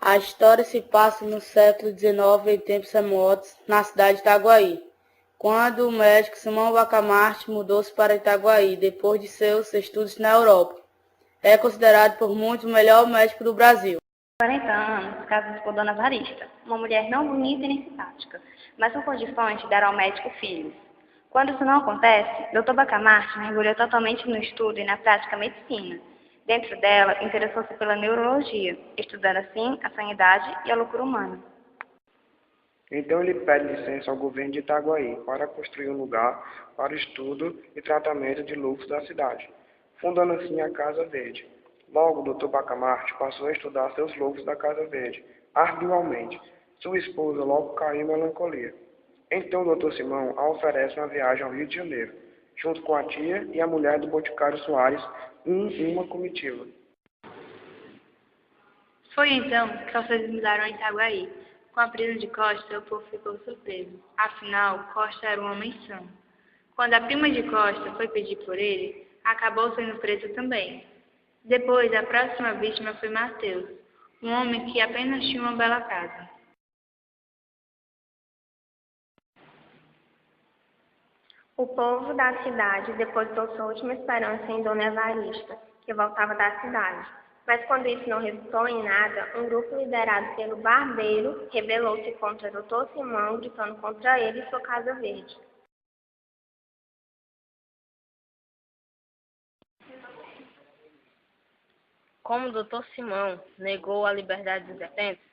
A história se passa no século XIX, em tempos remotos, na cidade de Itaguaí, quando o médico Simão Bacamarte mudou-se para Itaguaí, depois de seus estudos na Europa. É considerado por muitos o melhor médico do Brasil. 40 anos, casado com Dona Varista, uma mulher não bonita e nem simpática, mas com condições de dar ao médico filhos. Quando isso não acontece, Dr. Bacamarte mergulhou totalmente no estudo e na prática da medicina. Dentro dela, interessou-se pela neurologia, estudando assim a sanidade e a loucura humana. Então ele pede licença ao governo de Itaguaí para construir um lugar para o estudo e tratamento de loucos da cidade, fundando assim a Casa Verde. Logo, o Dr. Bacamarte passou a estudar seus loucos da Casa Verde, arduamente. Sua esposa logo caiu em melancolia. Então o Dr. Simão a oferece uma viagem ao Rio de Janeiro, junto com a tia e a mulher do Boticário Soares, em uma comitiva. Foi então que os dois mudaram a Itaguaí. Com a presa de Costa, o povo ficou surpreso. Afinal, Costa era um homem são. Quando a prima de Costa foi pedir por ele, acabou sendo preso também. Depois, a próxima vítima foi Mateus, um homem que apenas tinha uma bela casa. O povo da cidade depositou sua última esperança em Dona Evarista, que voltava da cidade. Mas quando isso não resultou em nada, um grupo liderado pelo barbeiro rebelou-se contra Dr. Simão, gritando contra ele e sua Casa Verde. Como o Dr. Simão negou a liberdade dos detentos,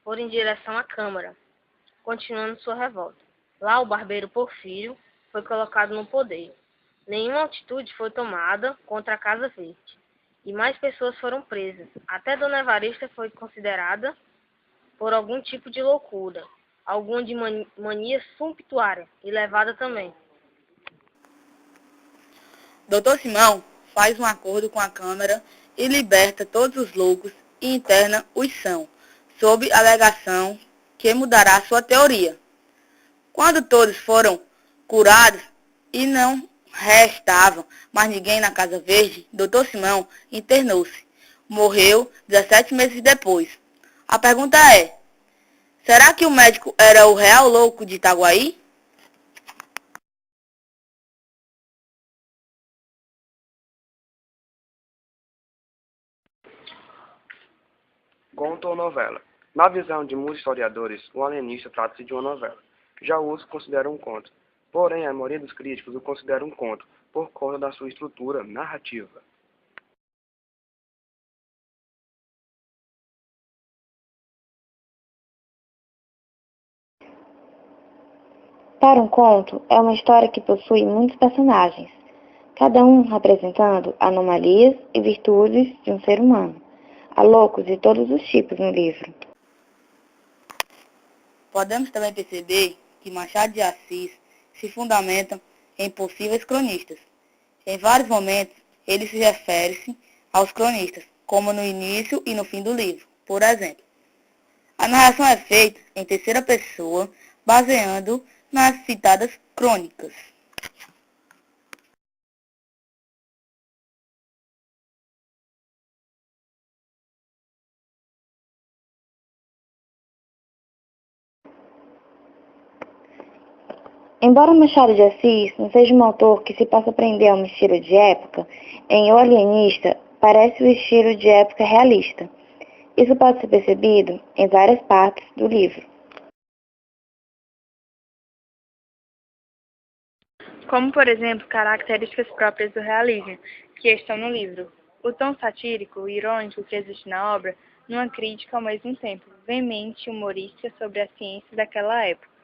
foram em direção à Câmara, continuando sua revolta. Lá o barbeiro Porfírio foi colocado no poder. Nenhuma atitude foi tomada contra a Casa Verde, e mais pessoas foram presas. Até Dona Evarista foi considerada por algum tipo de loucura, alguma de mania sumptuária, e levada também. Dr. Simão faz um acordo com a Câmara e liberta todos os loucos e interna os são, sob a alegação que mudará sua teoria. Quando todos foram curados e não restava mais ninguém na Casa Verde, Dr. Simão internou-se. Morreu 17 meses depois. A pergunta é, será que o médico era o real louco de Itaguaí? Conto ou novela. Na visão de muitos historiadores, o Alienista trata-se de uma novela. Já outros consideram um conto. Porém, a maioria dos críticos o considera um conto, por conta da sua estrutura narrativa. Para um conto, é uma história que possui muitos personagens, cada um representando anomalias e virtudes de um ser humano. Há loucos de todos os tipos no livro. Podemos também perceber que Machado de Assis se fundamenta em possíveis cronistas. Em vários momentos, ele se refere aos cronistas, como no início e no fim do livro. Por exemplo, a narração é feita em terceira pessoa, baseando nas citadas crônicas. Embora Machado de Assis não seja um autor que se possa prender a um estilo de época, em O Alienista parece o estilo de época realista. Isso pode ser percebido em várias partes do livro. Como, por exemplo, características próprias do realismo, que estão no livro. O tom satírico e irônico que existe na obra, numa crítica ao mesmo tempo, veemente e humorística sobre a ciência daquela época.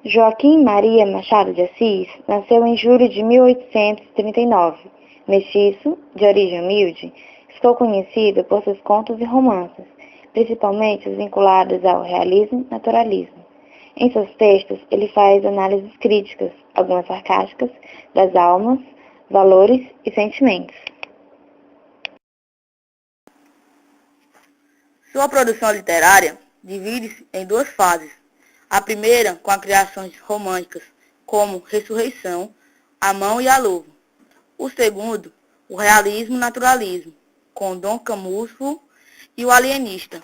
Joaquim Maria Machado de Assis nasceu em julho de 1839. Mestiço, de origem humilde, ficou conhecido por seus contos e romances, principalmente os vinculados ao realismo e naturalismo. Em seus textos, ele faz análises críticas, algumas sarcásticas, das almas, valores e sentimentos. Sua produção literária divide-se em duas fases. A primeira, com as criações românticas, como Ressurreição, A Mão e a Luva. O segundo, o realismo-naturalismo, com Dom Casmurro e o alienista,